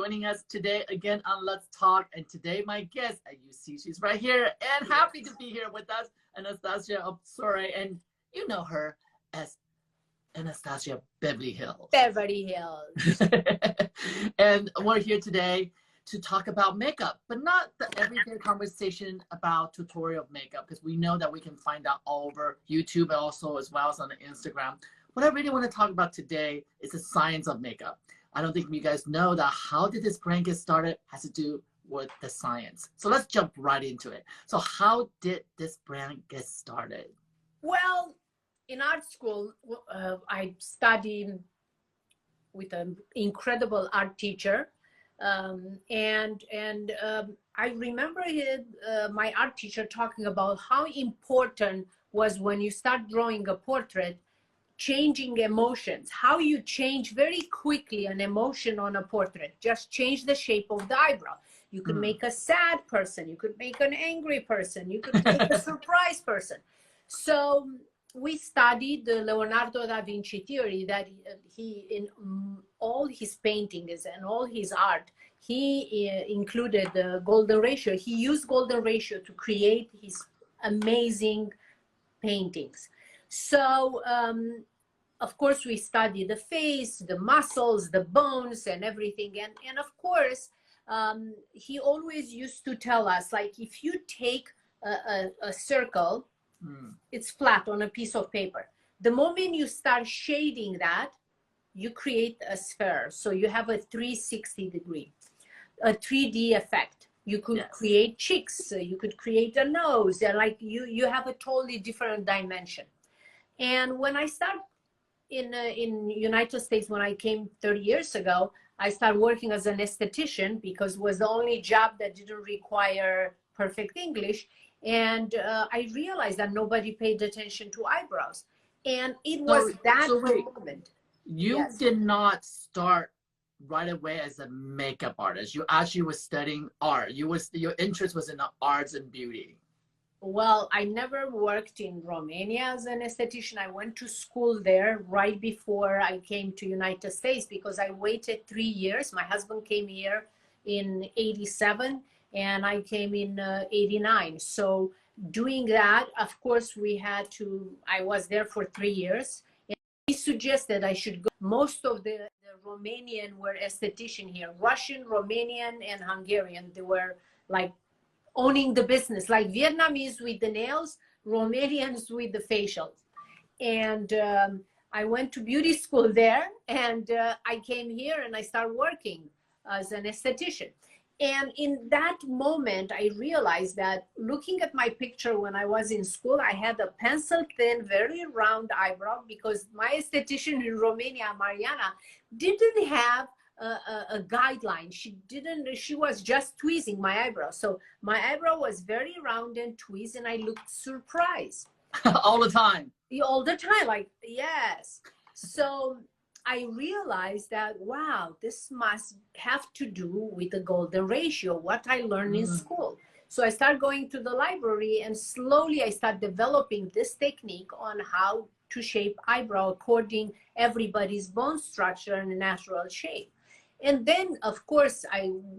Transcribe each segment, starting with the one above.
joining us today again on Let's Talk. And today my guest, you see she's right here and happy to be here with us, Anastasia Soare. And you know her as Anastasia Beverly Hills. Beverly Hills. And we're here today to talk about makeup, but not the everyday conversation about tutorial makeup, because we know that we can find out all over YouTube, also as well as on the Instagram. What I really want to talk about today is the science of makeup. I don't think you guys know that how did this brand get started has to do with the science. So let's jump right into it. So how did this brand get started? Well, in art school, I studied with an incredible art teacher. I remember my art teacher talking about how important was when you start drawing a portrait, changing emotions, how you change very quickly an emotion on a portrait. Just change the shape of the eyebrow. You could make a sad person, you could make an angry person, you could make a surprised person. So we studied the Leonardo da Vinci theory that he in all his paintings and all his art, he included the golden ratio. He used golden ratio to create his amazing paintings. So, of course, we study the face, the muscles, the bones, and everything. And of course, he always used to tell us, like, if you take a circle, it's flat on a piece of paper. The moment you start shading that, you create a sphere. So you have a 360 degree, a 3D effect. You could create cheeks, you could create a nose, and like you have a totally different dimension. And when I started in United States, when I came 30 years ago, I started working as an esthetician because it was the only job that didn't require perfect English. And I realized that nobody paid attention to eyebrows. And it was moment. You did not start right away as a makeup artist. You actually was studying art. Your interest was in the arts and beauty. Well, I never worked in Romania as an esthetician. I went to school there right before I came to United States because I waited 3 years. My husband came here in 87 and I came in 89. So doing that, of course, I was there for 3 years. And he suggested I should go. Most of the Romanian were esthetician here, Russian, Romanian, and Hungarian. They were like owning the business, like Vietnamese with the nails, Romanians with the facials. And I went to beauty school there, and I came here and I started working as an esthetician. And in that moment, I realized that looking at my picture when I was in school, I had a pencil thin, very round eyebrow because my esthetician in Romania, Mariana, didn't have a guideline. She was just tweezing my eyebrow. So my eyebrow was very round and tweezed, and I looked surprised. All the time. All the time, like, yes. So I realized that, wow, this must have to do with the golden ratio, what I learned in school. So I started going to the library, and slowly I started developing this technique on how to shape eyebrow according everybody's bone structure and natural shape. And then, of course,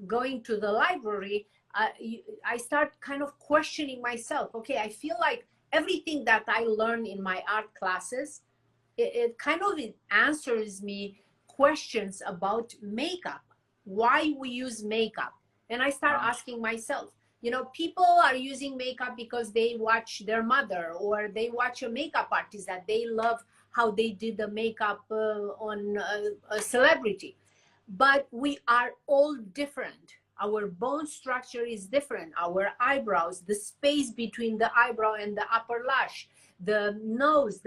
going to the library, I start kind of questioning myself. Okay, I feel like everything that I learned in my art classes, it kind of answers me questions about makeup, why we use makeup. And I start asking myself, you know, people are using makeup because they watch their mother or they watch a makeup artist that they love how they did the makeup on a celebrity. But we are all different. Our bone structure is different. Our eyebrows, the space between the eyebrow and the upper lash, the nose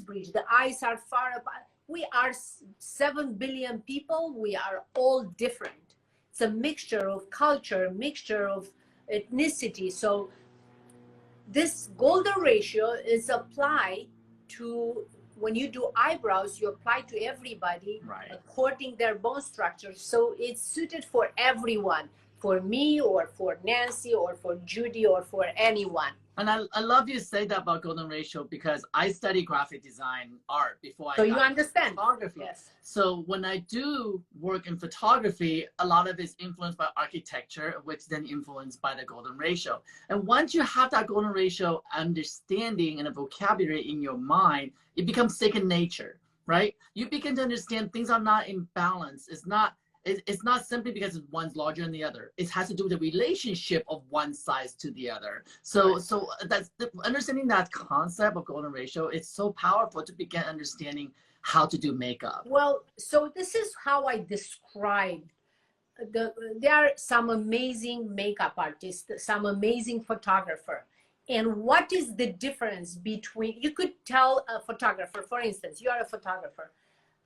bridge, the eyes are far apart. We are 7 billion people. We are all different. It's a mixture of culture, a mixture of ethnicity. So this golden ratio is applied to, when you do eyebrows, you apply to everybody according their bone structure. So it's suited for everyone, for me or for Nancy or for Judy or for anyone. And I love you say that about golden ratio because I study graphic design art before So I you got understand photography. Yes. So when I do work in photography, a lot of it's influenced by architecture, which then influenced by the golden ratio. And once you have that golden ratio understanding and a vocabulary in your mind, it becomes second nature, right? You begin to understand things are not in balance. It's not simply because one's larger than the other. It has to do with the relationship of one size to the other. So that's understanding that concept of golden ratio. It's so powerful to begin understanding how to do makeup. Well, so this is how I describe there are some amazing makeup artists, some amazing photographer. And what is the difference between, you could tell a photographer, for instance, you are a photographer.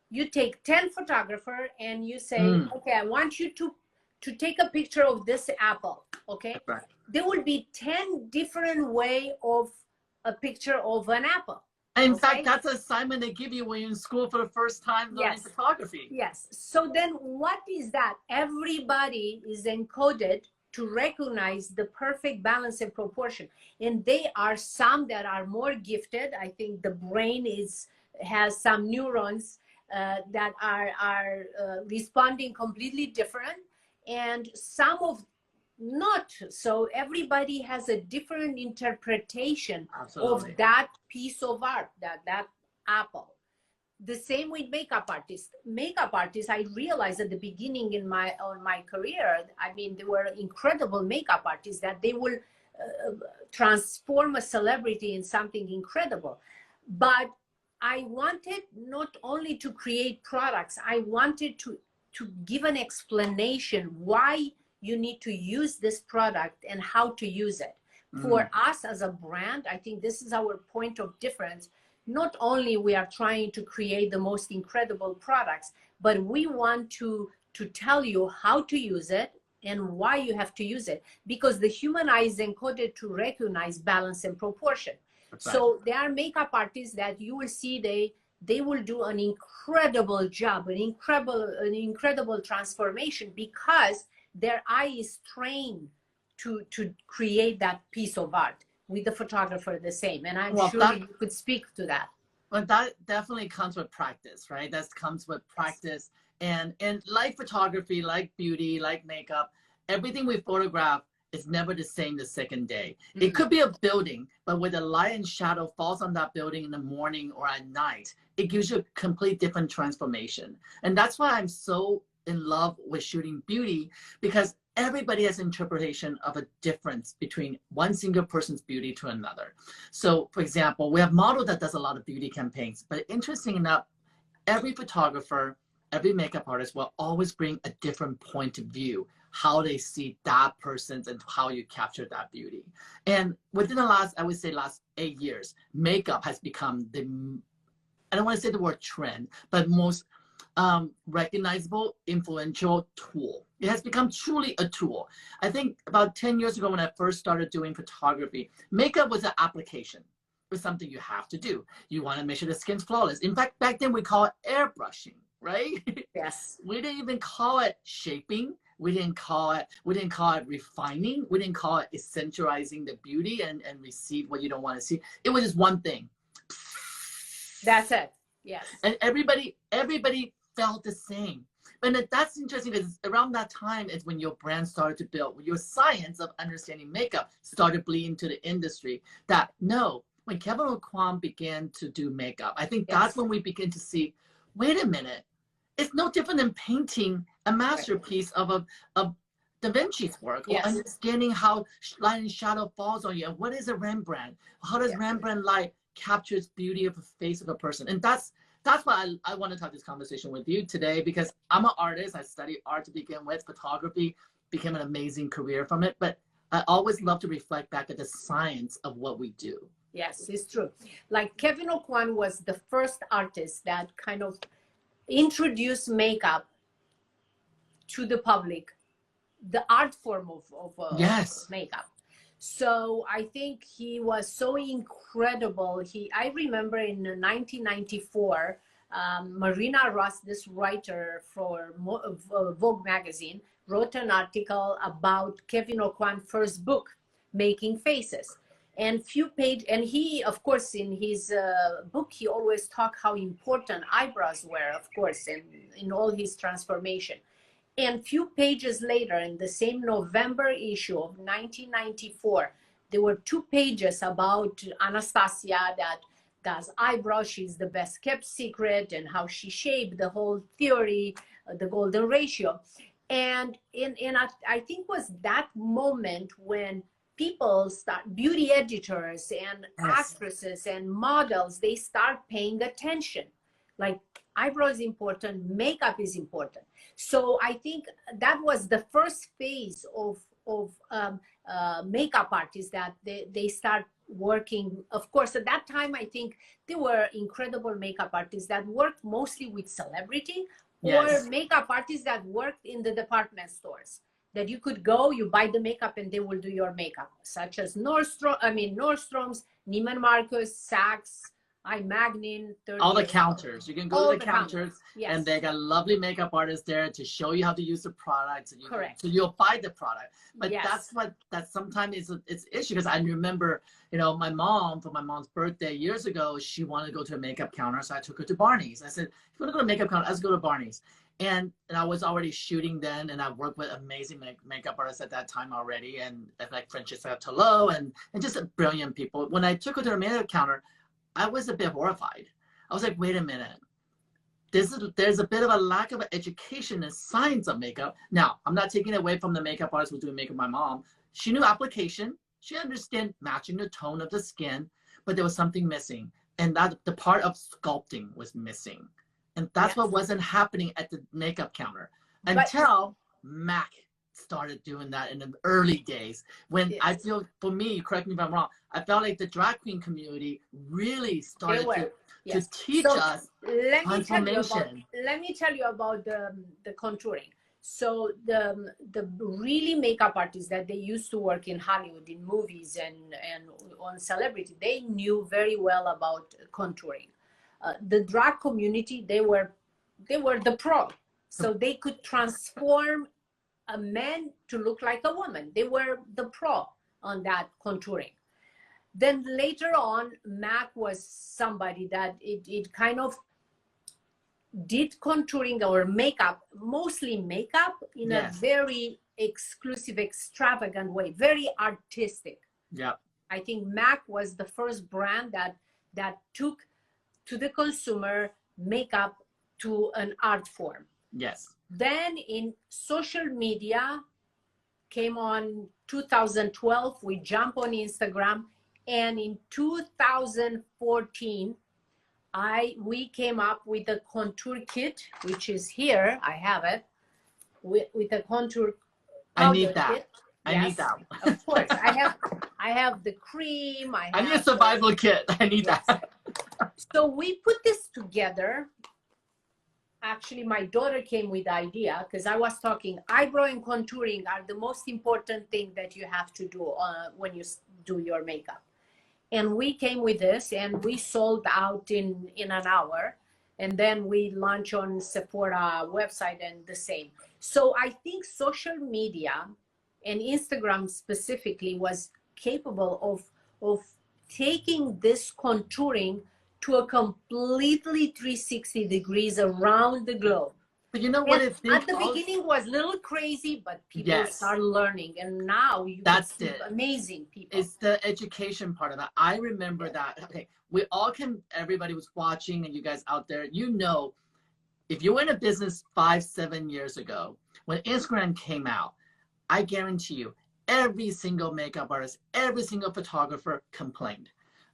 You take 10 photographer and you say, okay, I want you to take a picture of this apple, okay? Right. There will be 10 different way of a picture of an apple. In fact, that's an assignment they give you when you're in school for the first time learning photography. Yes. So then what is that? Everybody is encoded to recognize the perfect balance and proportion. And they are some that are more gifted. I think the brain has some neurons that are responding completely different, and some of not. So everybody has a different interpretation of that piece of art, that apple. The same with makeup artists. Makeup artists, I realized at the beginning in my career, I mean, they were incredible makeup artists that they will transform a celebrity in something incredible. But I wanted not only to create products, I wanted to give an explanation why you need to use this product and how to use it. For us as a brand, I think this is our point of difference. Not only we are trying to create the most incredible products, but we want to tell you how to use it and why you have to use it, because the human eye is encoded to recognize balance and proportion. So there are makeup artists that you will see they will do an incredible job, an incredible transformation, because their eye is trained to create that piece of art. With the photographer the same, and I'm sure you could speak to that. But that definitely comes with practice, right? That comes with practice, and like photography, like beauty, like makeup, everything we photograph is never the same the second day. It could be a building, but where the light and shadow falls on that building in the morning or at night, it gives you a complete different transformation. And that's why I'm so in love with shooting beauty, because everybody has interpretation of a difference between one single person's beauty to another. So for example, we have a model that does a lot of beauty campaigns, but interesting enough, every photographer, every makeup artist will always bring a different point of view, how they see that person's and how you capture that beauty. And within the last, I would say last 8 years, makeup has become the, I don't want to say the word trend, but most recognizable, influential tool. It has become truly a tool. I think about 10 years ago when I first started doing photography, makeup was an application. It was something you have to do. You want to make sure the skin's flawless. In fact, back then we call it airbrushing, right? Yes. We didn't even call it shaping. We didn't call it refining. We didn't call it essentializing the beauty and receive what you don't want to see. It was just one thing. That's it. Yes. And everybody felt the same. But that's interesting because around that time is when your brand started to build, when your science of understanding makeup started bleeding into the industry. That no, when Kevin O'Quan began to do makeup, I think that's when we begin to see, wait a minute, it's no different than painting a masterpiece of Da Vinci's work, or understanding how light and shadow falls on you. And what is a Rembrandt? How does Rembrandt light captures beauty of the face of a person? And that's why I want to have this conversation with you today, because I'm an artist. I studied art to begin with. Photography became an amazing career from it. But I always love to reflect back at the science of what we do. Yes, it's true. Like Kevin O'Quan was the first artist that kind of introduced makeup to the public, the art form of makeup. So I think he was so incredible. I remember in 1994, Marina Ross, this writer for Vogue magazine, wrote an article about Kevin O'Quan's first book, Making Faces. and he, of course, in his book, he always talked how important eyebrows were, of course, in all his transformation. And few pages later, in the same November issue of 1994, there were 2 pages about Anastasia that does eyebrows. She's the best kept secret, and how she shaped the whole theory, the golden ratio. And I think was that moment when people start, beauty editors and actresses and models, they start paying attention. Like, eyebrow is important, makeup is important. So I think that was the first phase of makeup artists, that they start working. Of course, at that time, I think there were incredible makeup artists that worked mostly with celebrity, or makeup artists that worked in the department stores, that you could go, you buy the makeup, and they will do your makeup, such as Nordstrom's, Neiman Marcus, Saks, Magnin, all the counters. You can go to the counters, yes, and they got lovely makeup artists there to show you how to use the products. And correct. So you'll buy the product. But Yes. that's sometimes it's issue, because I remember, my mom, for my mom's birthday years ago, she wanted to go to a makeup counter, so I took her to Barney's. I said, if you want to go to a makeup counter, let's go to Barney's. And I was already shooting then, and I worked with amazing makeup artists at that time already, and like Francesca Tolo and just brilliant people. When I took her to a makeup counter, I was a bit horrified. I was like, wait a minute. There's a bit of a lack of education and science of makeup. Now, I'm not taking away from the makeup artist who was doing makeup. My mom, she knew application. She understood matching the tone of the skin, but there was something missing. And that the part of sculpting was missing. And that's what wasn't happening at the makeup counter until MAC started doing that in the early days, when I feel, for me, correct me if I'm wrong, I felt like the drag queen community really started to teach us transformation. Let me tell you about the contouring. So the really makeup artists that they used to work in Hollywood, in movies and on celebrity, they knew very well about contouring. The drag community, they were the pro, so they could transform a man to look like a woman. They were the pro on that contouring. Then later on, MAC was somebody that it kind of did contouring or makeup, mostly makeup, in a very exclusive, extravagant way, very artistic. Yeah. I think MAC was the first brand that took to the consumer makeup to an art form. Yes. Then in social media came on 2012, we jump on Instagram, and in 2014, we came up with a contour kit, which is here. I have it with a contour. I need that. Kit. I need that. Of course, I have the cream. I need a survival kit. I need that. So we put this together. Actually, my daughter came with the idea, because I was talking, eyebrow and contouring are the most important thing that you have to do when you do your makeup. And we came with this, and we sold out in an hour. And then we launched on Sephora website, and the same. So I think social media, and Instagram specifically, was capable of taking this contouring to a completely 360 degrees around the globe. But you know what? At the beginning was a little crazy, but people started learning, and now that's amazing people. It's the education part of it. I remember that. Okay, everybody was watching, and you guys out there, if you were in a business 5-7 years ago, when Instagram came out, I guarantee you, every single makeup artist, every single photographer complained.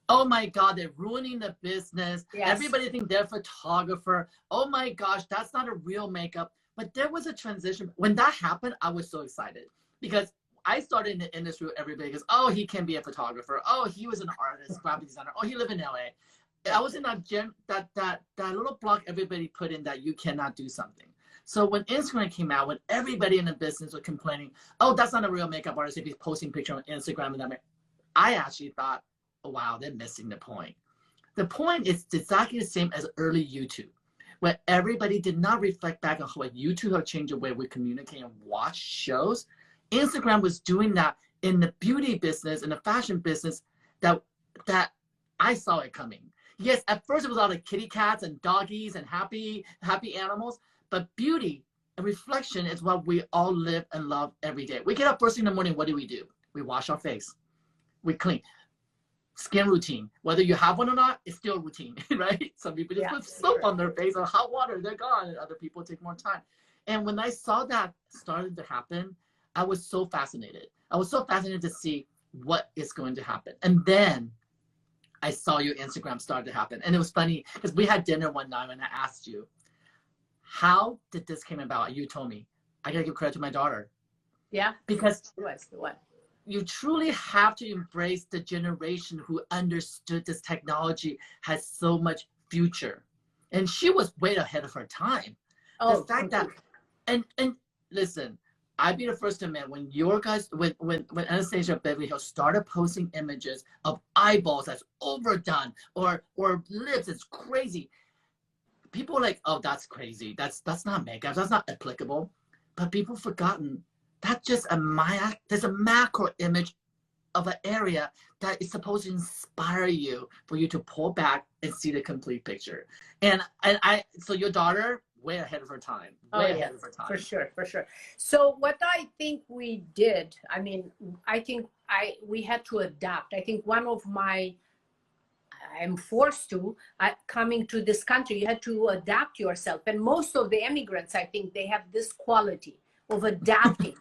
Oh my God, they're ruining the business. Yes. Everybody thinks they're a photographer. Oh my gosh, that's not a real makeup. But there was a transition. When that happened, I was so excited, because I started in the industry with everybody goes, oh, he can be a photographer. Oh, he was an artist, graphic designer. Oh, he lived in LA. I was in that little block everybody put in that you cannot do something. So when Instagram came out, when everybody in the business was complaining, oh, that's not a real makeup artist if he's posting pictures on Instagram and that, I actually thought, wow, they're missing the point. The point is exactly the same as early YouTube, where everybody did not reflect back on how YouTube have changed the way we communicate and watch shows. Instagram was doing that in the beauty business, in the fashion business, that I saw it coming. Yes, at first it was all the kitty cats and doggies and happy animals, but beauty and reflection is what we all live and love every day. We get up first thing in the morning, what do? We wash our face, we clean. Skin routine, whether you have one or not, it's still routine, right? Some people just put soap on their face or hot water, they're gone, and other people take more time. And when I saw that started to happen, I was so fascinated. I was so fascinated to see what is going to happen. And then I saw your Instagram start to happen. And it was funny because we had dinner one night and I asked you, how did this came about? You told me, I gotta give credit to my daughter. Yeah. Because it was the one. You truly have to embrace the generation who understood this technology has so much future. And she was way ahead of her time. Oh, the fact that, and listen, I'd be the first to admit when your guys, when Anastasia Beverly Hills started posting images of eyeballs that's overdone or lips, it's crazy. People were like, oh, that's crazy. That's not makeup. That's not applicable. But people forgotten that's just there's a macro image of an area that is supposed to inspire you for you to pull back and see the complete picture. And so your daughter, way ahead of her time. Way ahead of her time. For sure. So what I think we did, I mean, I think we had to adapt. I think I'm forced to, coming to this country, you had to adapt yourself. And most of the immigrants, I think they have this quality of adapting.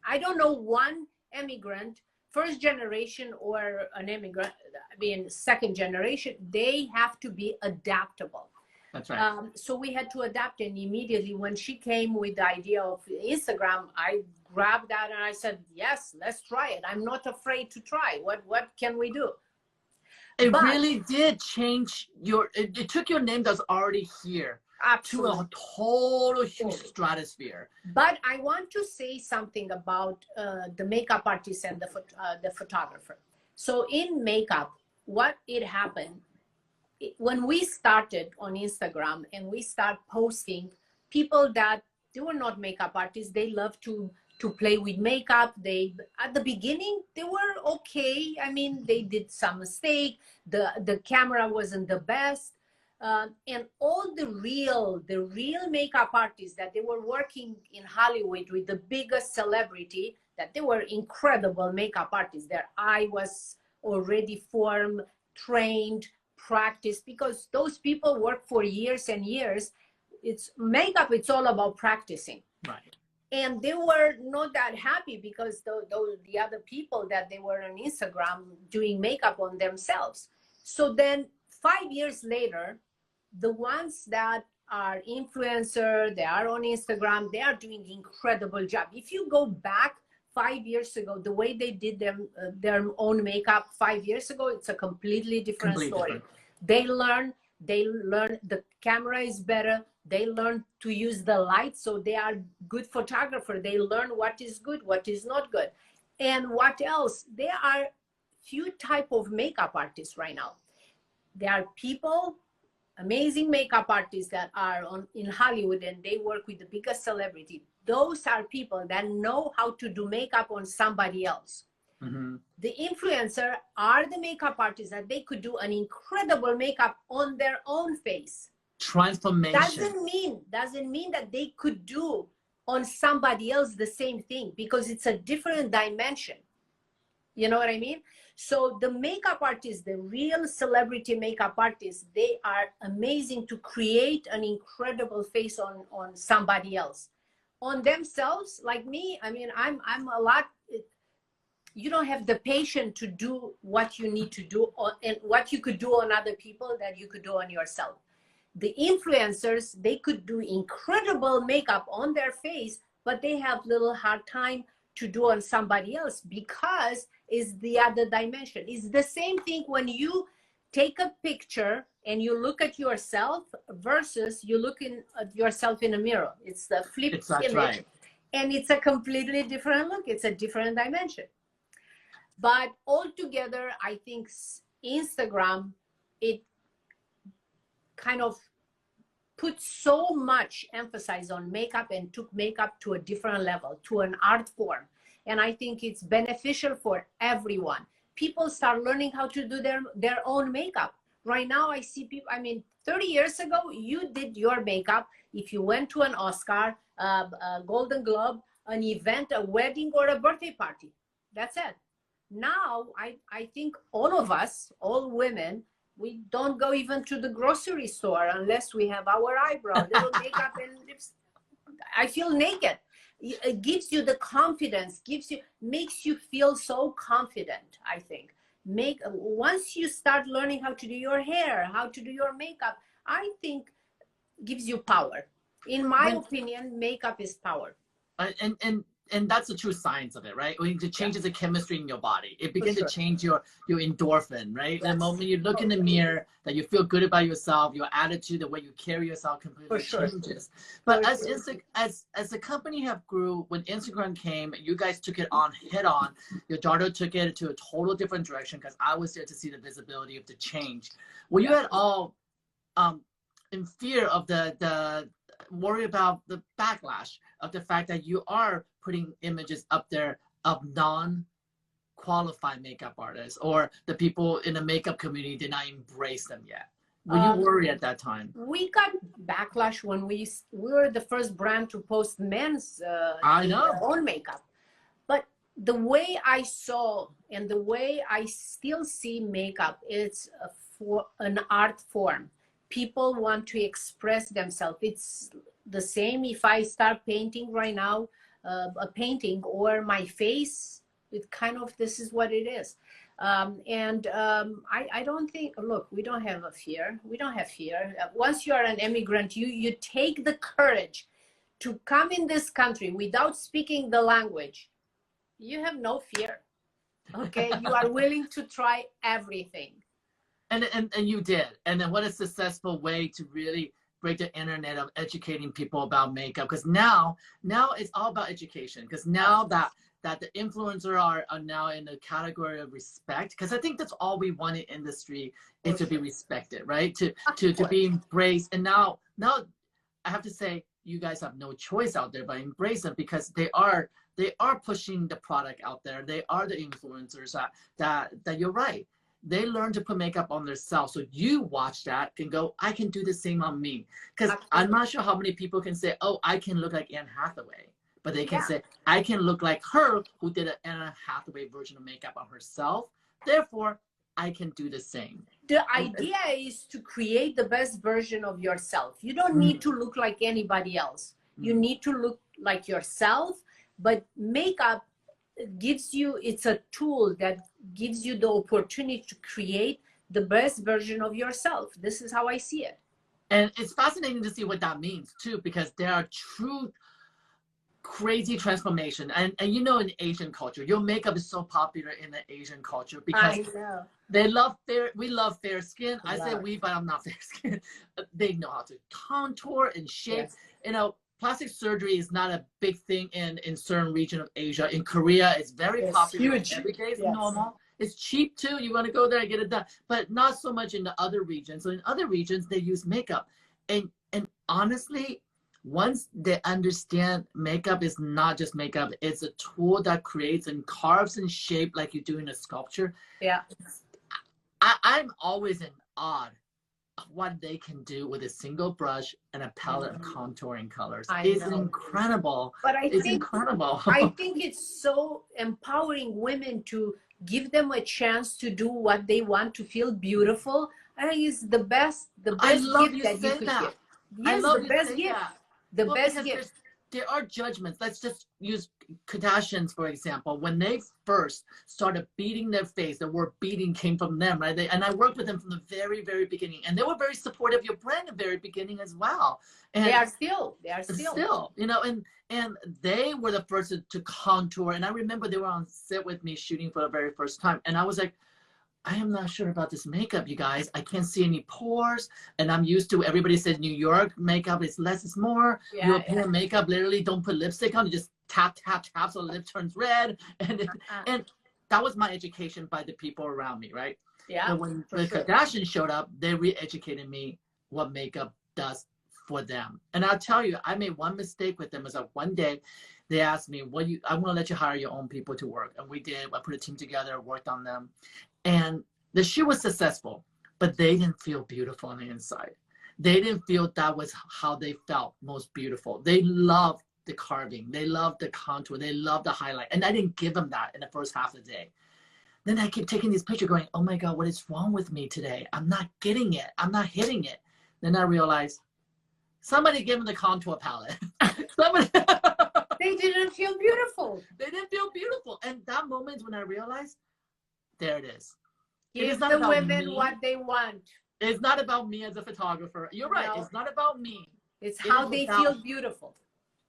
I don't know one immigrant, first generation or an immigrant, I mean, second generation, they have to be adaptable. That's right. So we had to adapt, and immediately when she came with the idea of Instagram, I grabbed that and I said, yes, let's try it. I'm not afraid to try. What can we do? It really did change it took your name that's already here to a total huge stratosphere. But I want to say something about the makeup artist and the photographer. So in makeup, what it happened, when we started on Instagram and we start posting, people that they were not makeup artists, they love to play with makeup. At the beginning, they were okay. I mean, they did some mistake. The camera wasn't the best. And all the real makeup artists that they were working in Hollywood with the biggest celebrity, that they were incredible makeup artists. Their eye was already formed, trained, practiced, because those people work for years and years. It's makeup, it's all about practicing. Right. And they were not that happy because the other people that they were on Instagram doing makeup on themselves. So then 5 years later, the ones that are influencer, they are on Instagram, they are doing incredible job. If you go back 5 years ago, the way they did their own makeup 5 years ago, it's a completely different story. They learn the camera is better. They learn to use the light, so they are good photographer. They learn what is good, what is not good. And what else? There are few type of makeup artists right now. There are people, amazing makeup artists that are in Hollywood, and they work with the biggest celebrity. Those are people that know how to do makeup on somebody else. Mm-hmm. The influencer are the makeup artists that they could do an incredible makeup on their own face. Transformation. Doesn't mean that they could do on somebody else the same thing, because it's a different dimension. You know what I mean? So the makeup artists, the real celebrity makeup artists, they are amazing to create an incredible face on somebody else. On themselves, like me, I mean, I'm a lot, you don't have the patience to do what you need to do and what you could do on other people that you could do on yourself. The influencers, they could do incredible makeup on their face, but they have little hard time to do on somebody else because it's the other dimension. It's the same thing when you take a picture and you look at yourself versus you look at yourself in a mirror. It's the flip image. Right. And it's a completely different look. It's a different dimension. But altogether, I think Instagram, it kind of put so much emphasis on makeup and took makeup to a different level, to an art form. And I think it's beneficial for everyone. people start learning how to do their own makeup. Right now, I see people, I mean, 30 years ago, you did your makeup. If you went to an Oscar, a Golden Globe, an event, a wedding, or a birthday party, that's it. Now, I think all of us, all women, we don't go even to the grocery store unless we have our eyebrow, little makeup and lips. I feel naked. It gives you the confidence, makes you feel so confident, I think. Once you start learning how to do your hair, how to do your makeup, I think gives you power. In my opinion, makeup is power. And that's the true science of it, right? When it changes the chemistry in your body, it begins to change your endorphin, right? The moment you look in the mirror, that you feel good about yourself, your attitude, the way you carry yourself completely changes. But as the company have grew, when Instagram came, you guys took it on head on. Your daughter took it to a total different direction because I was there to see the visibility of the change. Were you at all in fear of the worry about the backlash of the fact that you are putting images up there of non-qualified makeup artists, or the people in the makeup community did not embrace them yet? Were you worried at that time? We got backlash when we were the first brand to post men's own makeup. But the way I saw and the way I still see makeup, it's for an art form. People want to express themselves. It's the same if I start painting right now, a painting, or my face, it kind of, this is what it is. I don't think, look, we don't have a fear. We don't have fear. Once you are an immigrant, you take the courage to come in this country without speaking the language. You have no fear, okay? You are willing to try everything. And you did. And then what a successful way to really break the internet of educating people about makeup. Because now it's all about education. Because now that the influencers are now in the category of respect, because I think that's all we want in industry is to be respected, right? To be embraced. And now I have to say, you guys have no choice out there but embrace them, because they are pushing the product out there. They are the influencers that you're right. They learn to put makeup on themselves. So you watch that and go, I can do the same on me. Because I'm not sure how many people can say, oh, I can look like Anne Hathaway. But they can say, I can look like her who did an Anne Hathaway version of makeup on herself. Therefore, I can do the same. The idea is to create the best version of yourself. You don't need to look like anybody else. You need to look like yourself. But makeup gives you, it's a tool that gives you the opportunity to create the best version of yourself. This is how I see it. And it's fascinating to see what that means too, because there are true crazy transformation. And you know, in Asian culture, your makeup is so popular in the Asian culture because they love we love fair skin. I say we, but I'm not fair skin. They know how to contour and shape. You know, plastic surgery is not a big thing in certain region of Asia. In Korea, it's very popular. Huge. Every day is normal. It's cheap too. You want to go there and get it done, but not so much in the other regions. So in other regions, they use makeup, and honestly, once they understand makeup is not just makeup, it's a tool that creates and carves and shapes like you do in a sculpture. Yeah, I'm always in awe of what they can do with a single brush and a palette of contouring colors. It's incredible. But it's incredible. I think it's so empowering women to give them a chance to do what they want, to feel beautiful. I think it's the best gift that you could give. Yes, I love the best gift. The best gift. There are judgments. Let's just use Kardashians, for example. When they first started beating their face, the word beating came from them, right? And I worked with them from the very, very beginning. And they were very supportive of your brand at the very beginning as well. And they are still. You know, and they were the first to contour. And I remember they were on set with me shooting for the very first time. And I was like, I am not sure about this makeup, you guys. I can't see any pores. And I'm used to, everybody says New York makeup is less is more. European makeup, literally don't put lipstick on. You just tap, tap, tap so the lip turns red. And that was my education by the people around me, right? Yeah. And when the Kardashians showed up, they re-educated me what makeup does for them. And I'll tell you, I made one mistake with them. Is that one day They asked me, I want to let you hire your own people to work. And we did. I put a team together, worked on them. And the shoot was successful, but they didn't feel beautiful on the inside. They didn't feel that was how they felt most beautiful. They loved the carving. They loved the contour. They loved the highlight. And I didn't give them that in the first half of the day. Then I keep taking these pictures going, oh my God, what is wrong with me today? I'm not getting it. I'm not hitting it. Then I realized somebody gave them the contour palette. Somebody They didn't feel beautiful. They didn't feel beautiful. And that moment when I realized, there it is. Give the women what they want. It's not about me as a photographer. You're right. No. It's not about me. It's how they feel beautiful.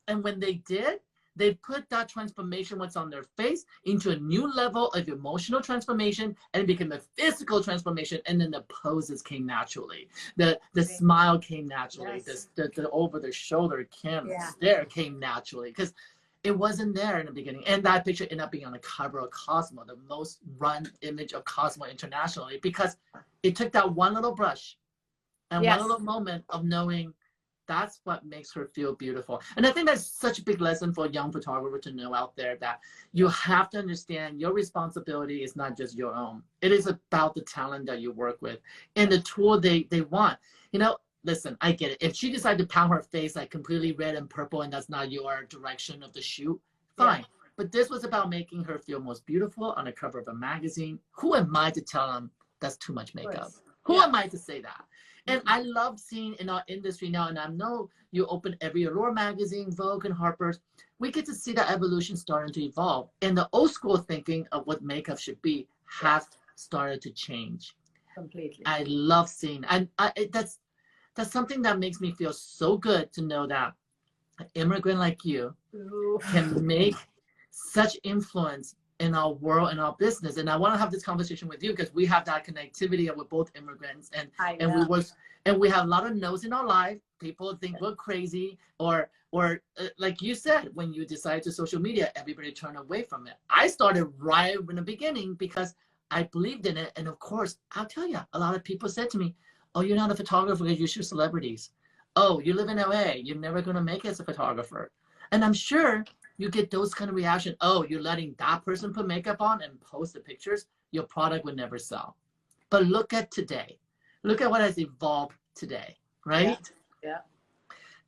And when they did, they put that transformation, what's on their face, into a new level of emotional transformation, and it became a physical transformation. And then the poses came naturally. The smile came naturally. Yes. The over the shoulder stare came naturally, because it wasn't there in the beginning. And that picture ended up being on the cover of Cosmo, the most run image of Cosmo internationally, because it took that one little brush and one little moment of knowing that's what makes her feel beautiful. And I think that's such a big lesson for a young photographer to know out there, that you have to understand your responsibility is not just your own. It is about the talent that you work with and the tool they want. You know, listen, I get it. If she decided to pound her face like completely red and purple and that's not your direction of the shoot, fine. Yeah. But this was about making her feel most beautiful on the cover of a magazine. Who am I to tell them that's too much makeup? Who am I to say that? And I love seeing in our industry now, and I know you open every Allure magazine, Vogue, and Harper's, we get to see that evolution starting to evolve. And the old school thinking of what makeup should be has started to change. Completely. I love seeing, and that's something that makes me feel so good to know that an immigrant like you can make such influence in our world and our business. And I want to have this conversation with you because we have that connectivity, and we're both immigrants, and we have a lot of no's in our life. People think we're crazy, or like you said, when you decided to social media, everybody turned away from it. I started right in the beginning because I believed in it. And of course, I'll tell you, a lot of people said to me, oh, you're not a photographer because you shoot celebrities. Oh, you live in LA, you're never going to make it as a photographer. And I'm sure you get those kind of reaction. Oh, you're letting that person put makeup on and post the pictures, your product would never sell. But look at today. Look at what has evolved today, right? Yeah.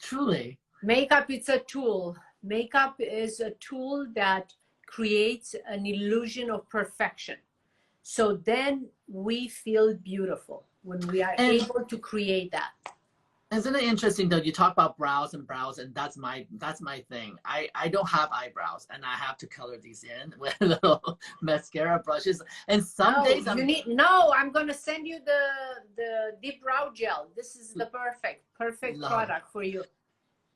Truly. Makeup, it's a tool. Makeup is a tool that creates an illusion of perfection. So then we feel beautiful when we are able to create that. Isn't it interesting though? You talk about brows, and that's my thing. I don't have eyebrows, and I have to color these in with little mascara brushes. And some days I'm gonna send you the deep brow gel. This is the perfect product for you.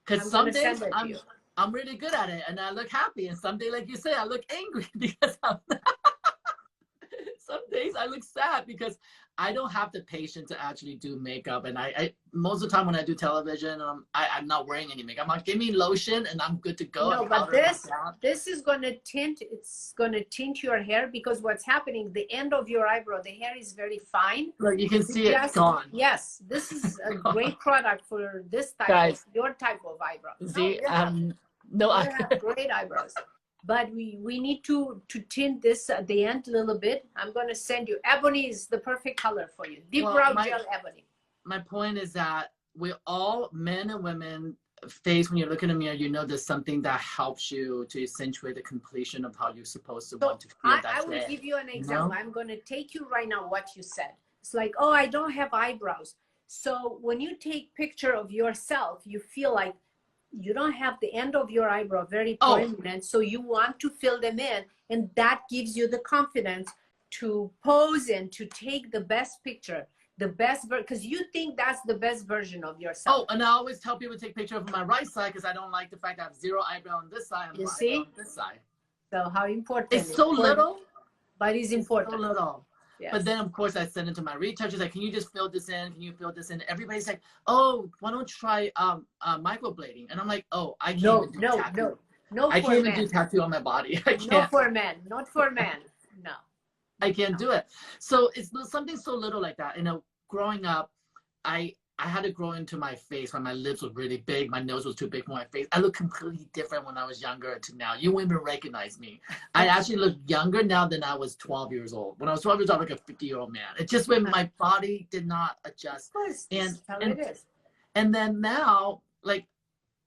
Because some days I'm really good at it and I look happy, and some days, like you say, I look angry because some days I look sad because I don't have the patience to actually do makeup. And I most of the time when I do television, I'm not wearing any makeup. I'm like, give me lotion and I'm good to go. No, but this is gonna tint. It's gonna tint your hair, because what's happening, the end of your eyebrow, the hair is very fine. Look, you can see it's gone. Yes, this is a great product for this type of your type of eyebrow. See, I have great eyebrows. But we need to tint this at the end a little bit. I'm going to send you. Ebony is the perfect color for you. Deep brow gel ebony. My point is that we all, men and women, face, when you look in the mirror, you know there's something that helps you to accentuate the completion of how you're supposed to want to feel that day. I will give you an example. No? I'm going to take you right now what you said. It's like, oh, I don't have eyebrows. So when you take picture of yourself, you feel like you don't have the end of your eyebrow very prominent, so you want to fill them in, and that gives you the confidence to pose and to take the best picture, the best, because you think that's the best version of yourself. Oh, and I always tell people to take picture of my right side because I don't like the fact that I have zero eyebrow on this side and you see? On this side. So how important? It's so little, but it's important. So little. Yes. But then, of course, I send it to my retouchers. Like, can you just fill this in? Can you fill this in? Everybody's like, oh, why don't you try microblading? And I'm like, oh, I can't No, I can't even do tattoo on my body. I can't. Not for men. Not for men. No. I can't do it. So it's something so little like that. You know, growing up, I I had to grow into my face when my lips were really big. My nose was too big for my face. I look completely different when I was younger to now. You won't even recognize me. I actually look younger now than I was 12 years old. When I was 12 years old, I was like a 50-year-old man. It's just when my body did not adjust. Of course, that's how it is. And then now, like,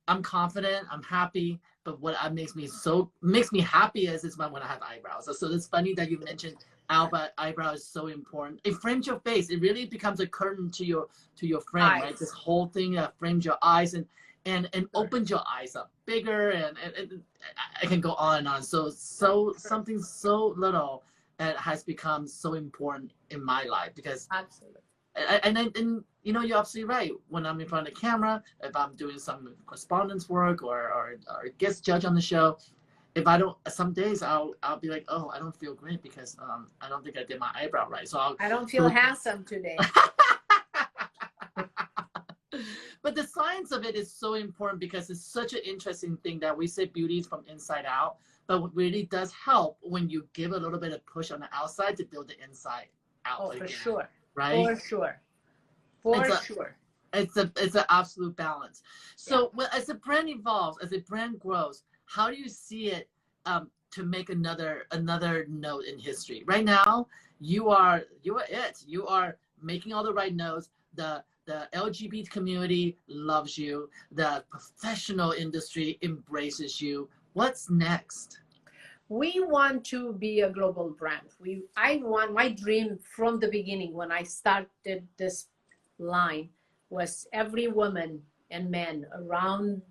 I'm confident, I'm happy, but what makes me happy is when I have eyebrows. So it's funny that you mentioned eyebrow is so important. It frames your face. It really becomes a curtain to your frame, eyes. Right? This whole thing that frames your eyes and opens your eyes up bigger, and I can go on and on. So something so little has become so important in my life because absolutely. And you know, you're absolutely right. When I'm in front of the camera, if I'm doing some correspondence work or guest judge on the show, if I don't, some days I'll be like, oh, I don't feel great because I don't think I did my eyebrow right. So I don't feel handsome today. But the science of it is so important because it's such an interesting thing that we say beauty is from inside out, but what really does help when you give a little bit of push on the outside to build the inside out. Oh, for sure. Right? For sure. For sure. It's an absolute balance. So as the brand evolves, as the brand grows, how do you see it to make another note in history? Right now, you are it. You are making all the right notes. The LGBT community loves you. The professional industry embraces you. What's next? We want to be a global brand. I want, my dream from the beginning when I started this line was every woman and man around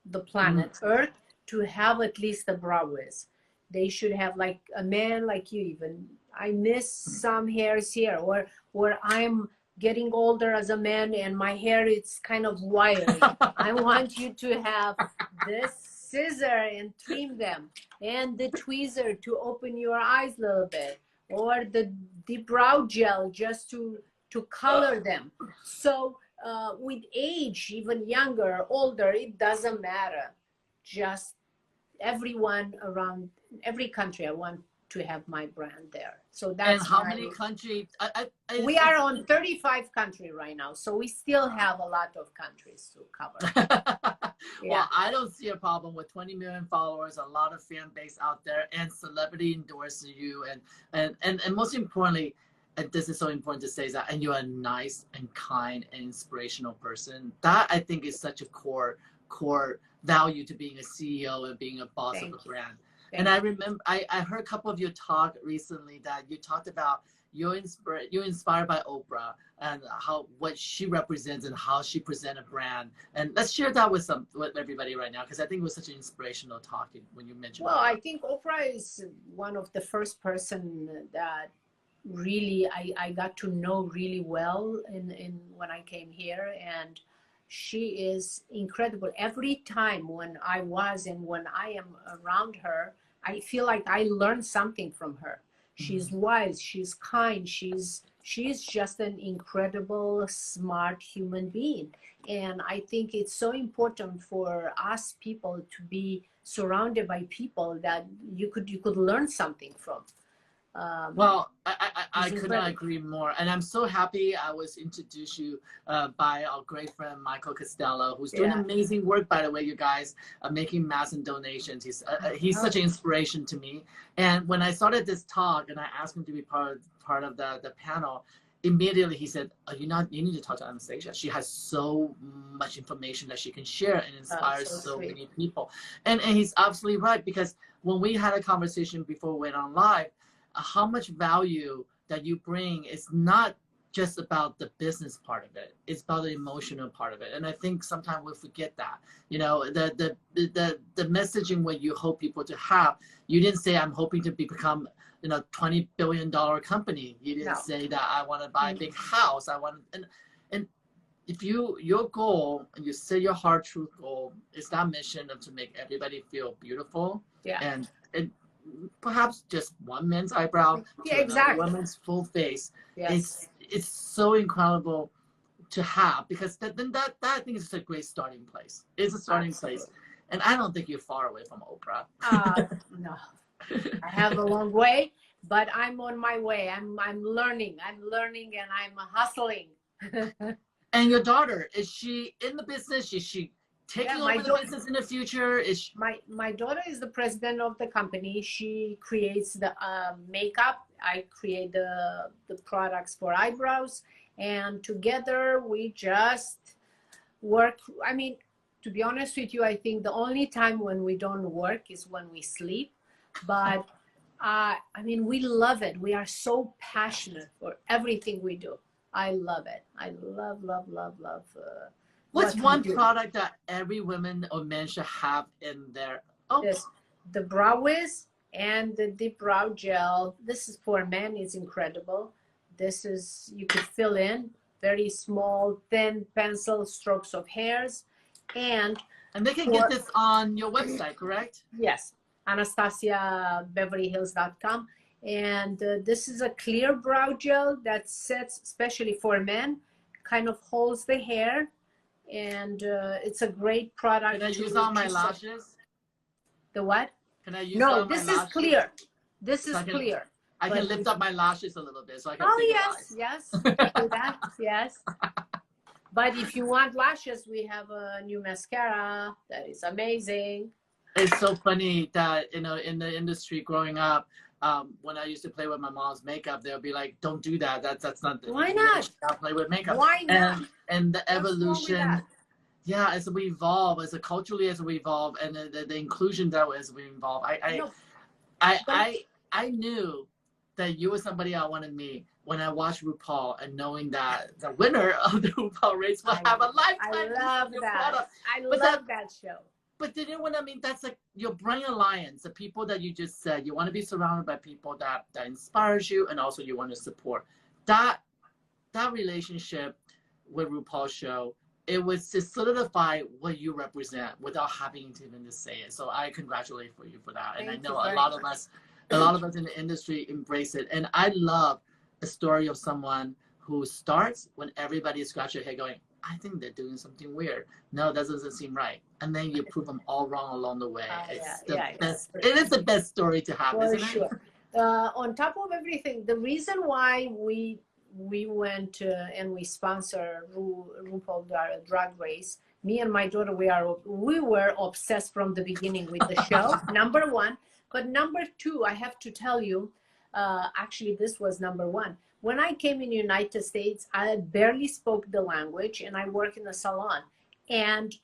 the planet Earth to have at least a brow wiz. They should have, like a man like you even. I miss some hairs here, or I'm getting older as a man and my hair is kind of wiry. I want you to have this scissor and trim them, and the tweezer to open your eyes a little bit, or the brow gel just to color them. So with age, even younger, older, it doesn't matter. Just everyone around every country, I want to have my brand there. So that's and how many countries? We are on 35 countries right now, so we still have a lot of countries to cover. Well, I don't see a problem with 20 million followers, a lot of fan base out there, and celebrity endorsing you, and most importantly, and this is so important to say, that and you're a nice and kind and inspirational person. That I think is such a core value to being a CEO and being a boss of a brand. And I remember I heard a couple of your talk recently that you talked about you're inspired by Oprah and what she represents and how she presents a brand. And let's share that with everybody right now, because I think it was such an inspirational talk when you mentioned. Well, I think Oprah is one of the first person that really I got to know really well in when I came here, and she is incredible. Every time when I was and when I am around her, I feel like I learned something from her. She's wise, she's kind, she's just an incredible, smart human being. And I think it's so important for us people to be surrounded by people that you could learn something from. Well, I could not agree more. And I'm so happy I was introduced you by our great friend, Michael Costello, who's doing amazing work, by the way, you guys, making massive donations. He's such an inspiration to me. And when I started this talk and I asked him to be part of the panel, immediately he said, you need to talk to Anastasia. She has so much information that she can share and inspires so many people. And he's absolutely right, because when we had a conversation before we went on live, how much value that you bring is not just about the business part of it. It's about the emotional part of it. And I think sometimes we forget that. You know, the messaging what you hope people to have. You didn't say I'm hoping to become, $20 billion company. You didn't say that I want to buy a big house. I want and if your goal, and you say your heart truth goal, is that mission of to make everybody feel beautiful. And perhaps just one man's eyebrow to another woman's full face. It's so incredible to have, because then that I think is a great starting place. It's a starting place, and I don't think you're far away from Oprah. No, I have a long way, but I'm on my way. I'm learning, and I'm hustling. And your daughter, is she in the business? Is she taking over the business in the future? Is she... my daughter is the president of the company. She creates the makeup. I create the products for eyebrows, and together we just work. I mean, to be honest with you, I think the only time when we don't work is when we sleep. But I mean, we love it. We are so passionate for everything we do. I love it. I love. What's one product that every woman or man should have in their... The brow wiz and the deep brow gel. This is for men. It's incredible. This is, you could fill in very small, thin pencil strokes of hairs. And they can get this on your website, correct? Yes. AnastasiaBeverlyHills.com. And this is a clear brow gel that sets, especially for men, kind of holds the hair. And it's a great product. Can I use all my lashes? The what? Can I use all my lashes? No, this is clear. This is clear. I can lift up my lashes a little bit so I can yes. Do that, yes. But if you want lashes, we have a new mascara that is amazing. It's so funny that, you know, in the industry growing up, when I used to play with my mom's makeup, they'll be like, "Don't do that. That's not." Why not? Play with makeup. Why not? And the evolution, yeah, as we evolve, as culturally as we evolve, and the inclusion that as we evolve, I knew that you were somebody I wanted to meet when I watched RuPaul, and knowing that the winner of the RuPaul race will have a lifetime. I love that. Product. I love that show. But then, you know what I mean? That's like your brain alliance, the people that you just said. You want to be surrounded by people that inspires you, and also you want to support. That relationship with RuPaul's show, it was to solidify what you represent without having to even say it. So I congratulate you for that. And I know a lot of us in the industry embrace it. And I love a story of someone who starts when everybody is scratching their head going, I think they're doing something weird. No, that doesn't seem right. And then you prove them all wrong along the way. It's the best. It is the best story to have, isn't it? On top of everything, the reason why we went and we sponsor RuPaul Drag Race, me and my daughter, we were obsessed from the beginning with the show, number one. But number two, I have to tell you, actually this was number one. When I came in the United States, I barely spoke the language, and I work in a salon. And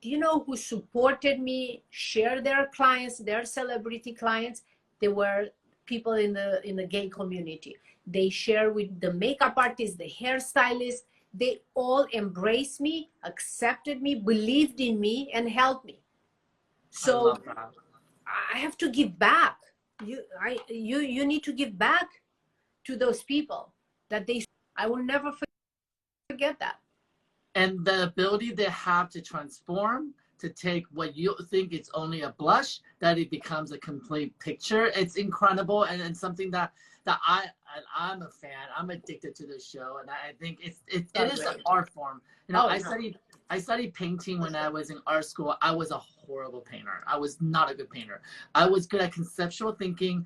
do you know who supported me, shared their clients, their celebrity clients? They were people in the gay community. They share with the makeup artists, the hairstylists. They all embraced me, accepted me, believed in me, and helped me. So I have to give back. You need to give back to those people that I will never forget that. And the ability they have to transform, to take what you think is only a blush, that it becomes a complete picture. It's incredible, and something that I'm a fan. I'm addicted to this show, and I think it is an art form. You know, I studied painting when I was in art school. I was a horrible painter. I was not a good painter. I was good at conceptual thinking,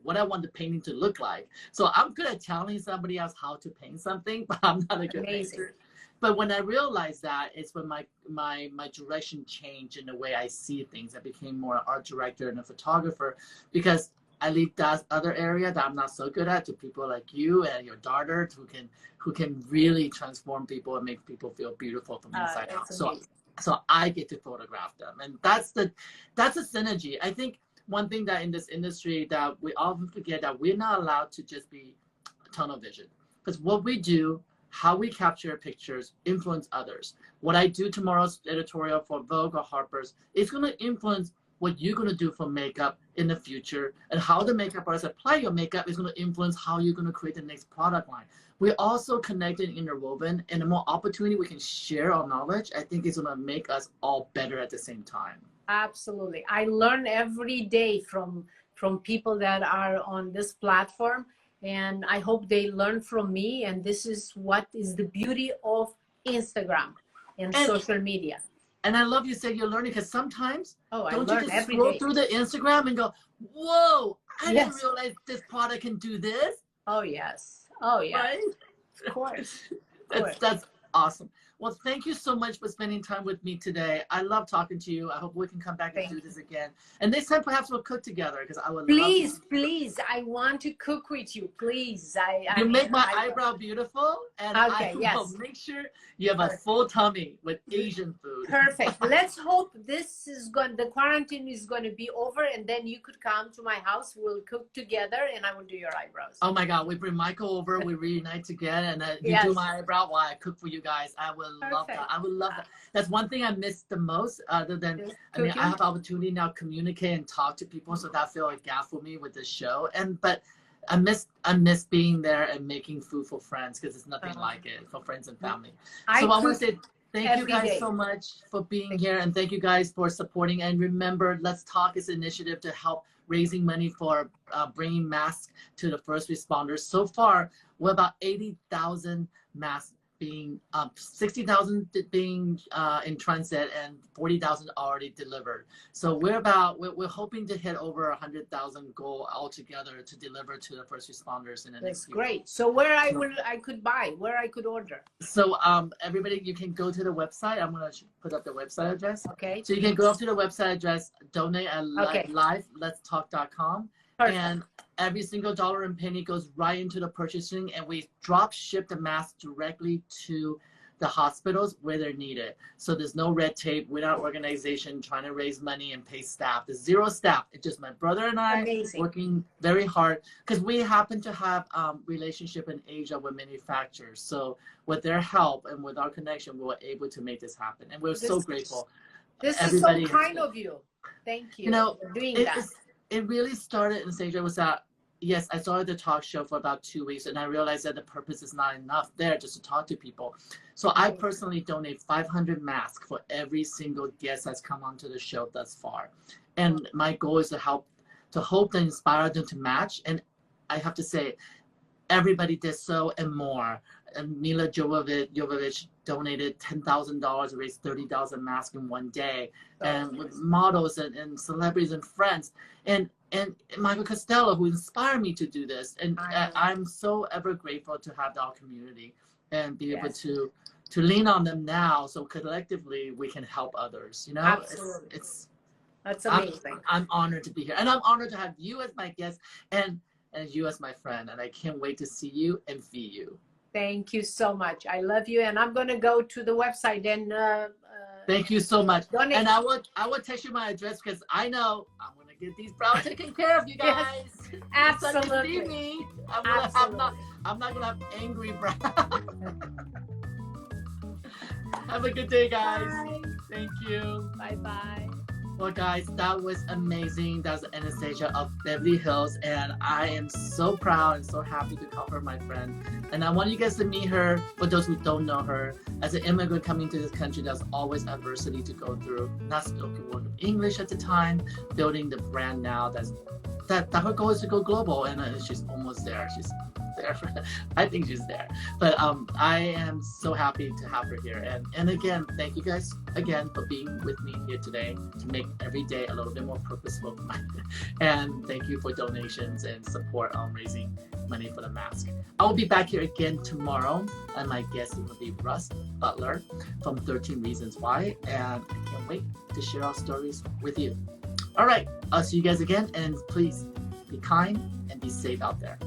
what I want the painting to look like. So I'm good at telling somebody else how to paint something, but I'm not a good painter. But when I realized that, it's when my direction changed in the way I see things. I became more an art director and a photographer, because I leave that other area that I'm not so good at to people like you and your daughter, who can really transform people and make people feel beautiful from inside out. So I get to photograph them, and that's a synergy. I think one thing that in this industry that we often forget, that we're not allowed to just be tunnel vision, because what we do, how we capture pictures, influence others. What I do tomorrow's editorial for Vogue or Harper's is going to influence what you're going to do for makeup in the future, and how the makeup artists apply your makeup is going to influence how you're going to create the next product line. We're also connected and interwoven, and the more opportunity we can share our knowledge, I think it's going to make us all better at the same time. Absolutely. I learn every day from people that are on this platform, and I hope they learn from me. And this is what is the beauty of Instagram and social media. And I love you said you're learning, because sometimes don't you just every scroll day through the Instagram and go, whoa, I didn't realize this product can do this. Oh, yes. Oh, yeah. Right? Of course. That's Awesome. Well, thank you so much for spending time with me today. I love talking to you. I hope we can come back and do this again. And next time, perhaps we'll cook together because I would Please, love to. please, I want to cook with you. Please, You make my eyebrow beautiful, and okay, I will make sure you have a full tummy with Asian food. Perfect. Let's hope this is the quarantine is going to be over, and then you could come to my house. We'll cook together, and I will do your eyebrows. Oh my God, we bring Michael over, we reunite together, and you do my eyebrow while I cook for you guys. I would love that. I would love that. That's one thing I miss the most, other than, I mean, I have opportunity now to communicate and talk to people, so that feels like a gap for me with this show. But I miss being there and making food for friends, because it's nothing like it for friends and family. So I want to say thank you guys so much for being here, and thank you guys for supporting. And remember, Let's Talk is an initiative to help raising money for bringing masks to the first responders. So far, we're about 80,000 masks being 60,000 being in transit and 40,000 already delivered. So we're hoping to hit over 100,000 goal altogether to deliver to the first responders in the next week. That's great. So where I could buy, where I could order. So everybody, you can go to the website. I'm gonna put up the website address. Okay. So you can go up to the website address, donate at liveletstalk.com. Perfect. And every single dollar and penny goes right into the purchasing, and we drop ship the masks directly to the hospitals where they're needed. So there's no red tape. We're not organization trying to raise money and pay staff. There's zero staff. It's just my brother and I working very hard, because we happen to have relationship in Asia with manufacturers. So with their help and with our connection, we were able to make this happen, and we're so grateful. This is so kind of you. Thank you. You know, for doing that. It really started in Anastasia was that, yes, I started the talk show for about 2 weeks, and I realized that the purpose is not enough there just to talk to people. So I personally donate 500 masks for every single guest that's come onto the show thus far. And my goal is to hope to inspire them to match. And I have to say, everybody did so and more. And Mila Jovovich donated $10,000 to raise 30,000 masks in one day, and with models and celebrities and friends, and Michael Costello, who inspired me to do this. And I'm so ever grateful to have our community and be able to lean on them now, so collectively we can help others. You know, absolutely. That's amazing. I'm honored to be here, and I'm honored to have you as my guest and you as my friend, and I can't wait to see you and feed you. Thank you so much. I love you, and I'm going to go to the website and thank you so much. Donate. And I will text you my address, because I know I'm going to get these brows taken care of, you guys. Yes, absolutely. You see me, I'm not going to have angry brows. Have a good day, guys. Bye. Thank you. Bye-bye. Well, guys, that was amazing. That was Anastasia of Beverly Hills, and I am so proud and so happy to call her my friend. And I want you guys to meet her, for those who don't know her. As an immigrant coming to this country, there's always adversity to go through. Not spoken word of English at the time, building the brand now. That her goal is to go global, and she's almost there. She's there. I think she's there. But I am so happy to have her here. And again, thank you guys again for being with me here today to make every day a little bit more purposeful. And thank you for donations and support on raising money for the mask. I will be back here again tomorrow, and my guest will be Russ Butler from 13 Reasons Why, and I can't wait to share our stories with you. All right, I'll see you guys again, and please be kind and be safe out there.